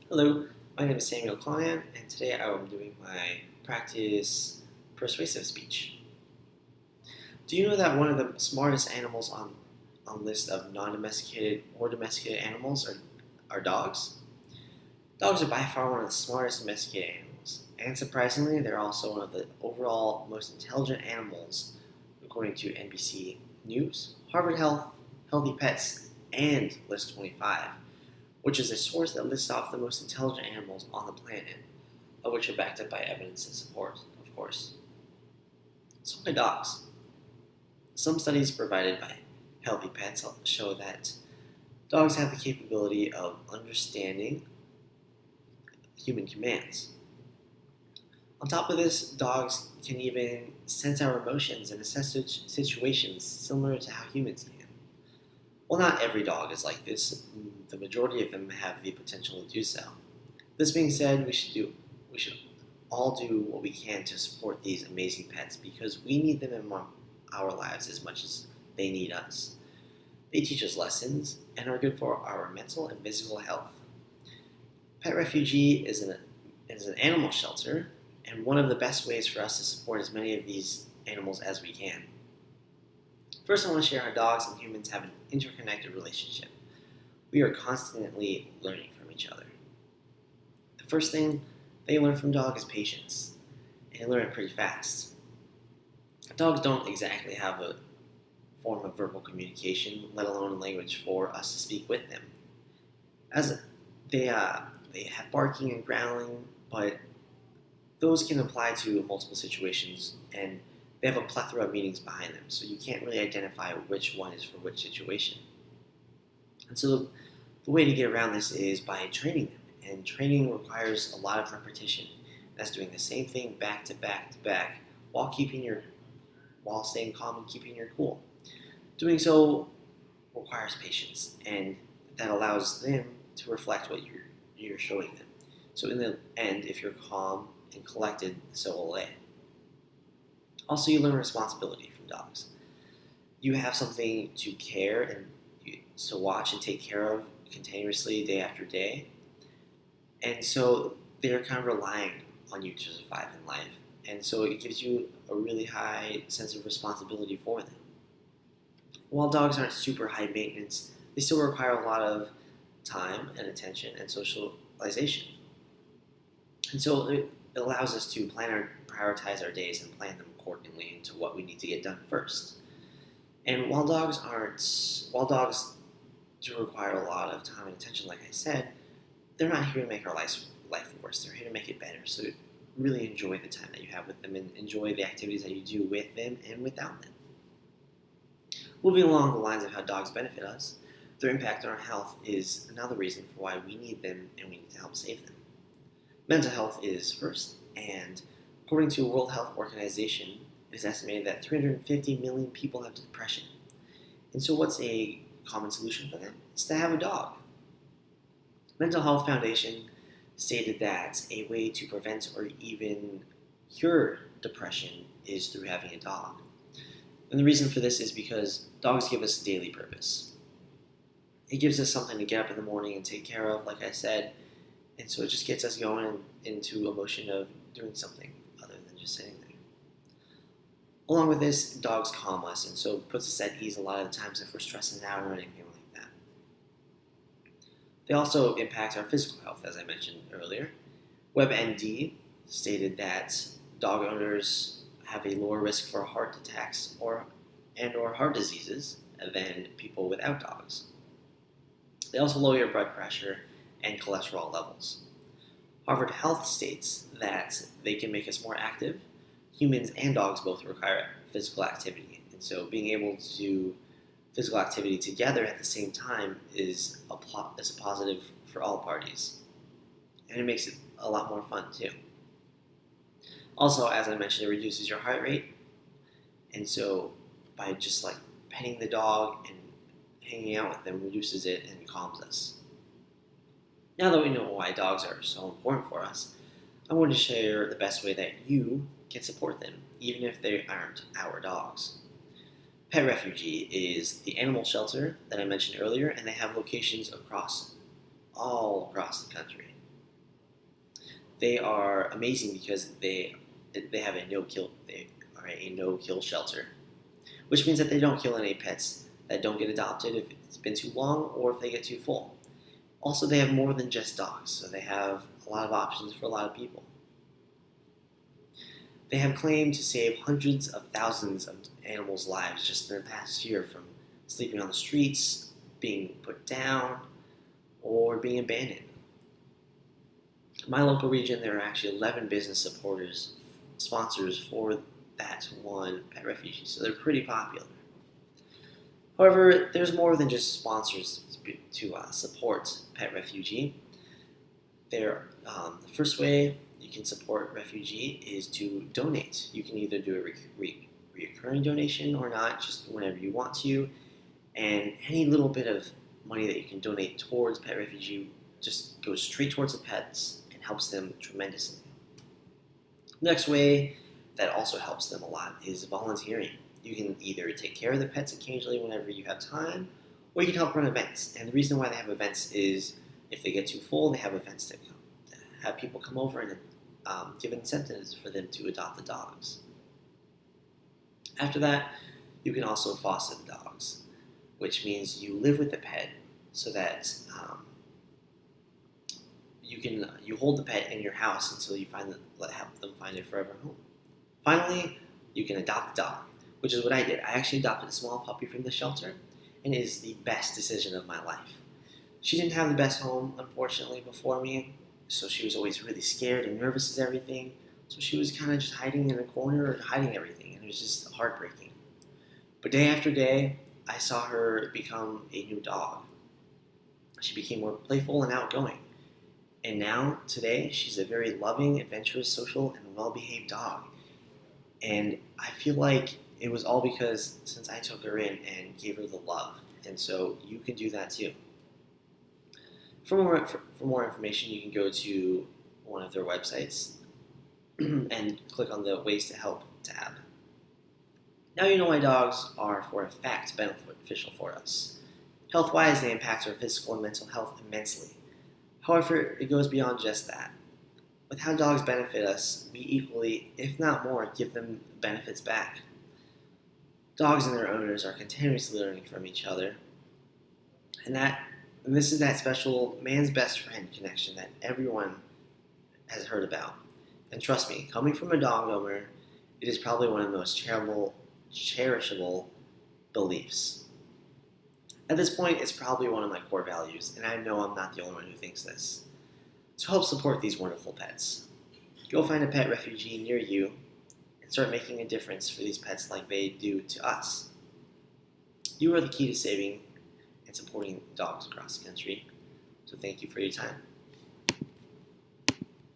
Hello, my name is Samuel Conan, and today I am doing my practice persuasive speech. Do you know that one of the smartest animals on list of non-domesticated or domesticated animals are dogs? Dogs are by far one of the smartest domesticated animals, and surprisingly, they're also one of the overall most intelligent animals, according to NBC News, Harvard Health, Healthy Pets, and List 25, which is a source that lists off the most intelligent animals on the planet, of which are backed up by evidence and support, of course. So why dogs? Some studies provided by Healthy Pets show that dogs have the capability of understanding human commands. On top of this, dogs can even sense our emotions and assess situations similar to how humans can. While not every dog is like this, the majority of them have the potential to do so. This being said, we should all do what we can to support these amazing pets because we need them in our lives as much as they need us. They teach us lessons and are good for our mental and physical health. Pet Refugee is an animal shelter and one of the best ways for us to support as many of these animals as we can. First, I want to share how dogs and humans have an interconnected relationship. We are constantly learning from each other. The first thing they learn from dogs is patience, and they learn it pretty fast. Dogs don't exactly have a form of verbal communication, let alone a language for us to speak with them. As they have barking and growling, but those can apply to multiple situations, and they have a plethora of meanings behind them, so you can't really identify which one is for which situation. And so the way to get around this is by training them, and training requires a lot of repetition. That's doing the same thing back to back to back while staying calm and keeping your cool. Doing so requires patience, and that allows them to reflect what you're showing them. So in the end, if you're calm and collected, so will they. Also, you learn responsibility from dogs. You have something to care and to watch and take care of continuously day after day. And so they're kind of relying on you to survive in life. And so it gives you a really high sense of responsibility for them. While dogs aren't super high maintenance, they still require a lot of time and attention and socialization. And so it allows us to prioritize our days and plan them accordingly into what we need to get done first. And while dogs do require a lot of time and attention, like I said, they're not here to make our life worse. They're here to make it better. So really enjoy the time that you have with them and enjoy the activities that you do with them and without them. Moving along the lines of how dogs benefit us, their impact on our health is another reason for why we need them and we need to help save them. Mental health is first, and according to the World Health Organization, it is estimated that 350 million people have depression. And so what's a common solution for that? It's to have a dog. Mental Health Foundation stated that a way to prevent or even cure depression is through having a dog. And the reason for this is because dogs give us daily purpose. It gives us something to get up in the morning and take care of, like I said, and so it just gets us going into a motion of doing something other than just sitting there. Along with this, dogs calm us, and so it puts us at ease a lot of the times if we're stressing out or anything like that. They also impact our physical health, as I mentioned earlier. WebMD stated that dog owners have a lower risk for heart attacks or heart diseases than people without dogs. They also lower your blood pressure and cholesterol levels. Harvard Health states that they can make us more active. Humans and dogs both require physical activity, and so being able to do physical activity together at the same time is a positive for all parties, and it makes it a lot more fun too. Also, as I mentioned, it reduces your heart rate, and so by just like petting the dog and hanging out with them reduces it and calms us. Now that we know why dogs are so important for us, I want to share the best way that you can support them, even if they aren't our dogs. Pet Refugee is the animal shelter that I mentioned earlier, and they have locations all across the country. They are amazing because they have a no kill shelter, which means that they don't kill any pets that don't get adopted if it's been too long or if they get too full. Also, they have more than just dogs, so they have a lot of options for a lot of people. They have claimed to save hundreds of thousands of animals' lives just in the past year from sleeping on the streets, being put down, or being abandoned. In my local region, there are actually 11 business sponsors for that one pet refugee, so they're pretty popular. However, there's more than just sponsors to support pet refugee. The first way you can support refugee is to donate. You can either do a recurring donation or not, just whenever you want to, and any little bit of money that you can donate towards pet refugee just goes straight towards the pets and helps them tremendously. Next way that also helps them a lot is volunteering. You can either take care of the pets occasionally whenever you have time, or you can help run events. And the reason why they have events is if they get too full, they have events to have people come over and give incentives for them to adopt the dogs. After that, you can also foster the dogs, which means you live with the pet so that you hold the pet in your house until you help them find their forever home. Finally, you can adopt the dog, which is what I did. I actually adopted a small puppy from the shelter, and it is the best decision of my life. She didn't have the best home, unfortunately, before me, so she was always really scared and nervous as everything. So she was kind of just hiding in a corner and hiding everything, and it was just heartbreaking. But day after day, I saw her become a new dog. She became more playful and outgoing. And now, today, she's a very loving, adventurous, social, and well-behaved dog. And I feel like it was all because since I took her in and gave her the love. And so you can do that too. For more information, you can go to one of their websites and click on the Ways to Help tab. Now you know why dogs are, for a fact, beneficial for us. Health-wise, they impact our physical and mental health immensely. However, it goes beyond just that. With how dogs benefit us, we equally, if not more, give them benefits back. Dogs and their owners are continuously learning from each other. And this is that special man's best friend connection that everyone has heard about. And trust me, coming from a dog owner, it is probably one of the most cherishable beliefs. At this point, it's probably one of my core values, and I know I'm not the only one who thinks this. To help support these wonderful pets, go find a pet refugee near you and start making a difference for these pets like they do to us. You are the key to saving and supporting dogs across the country, so thank you for your time.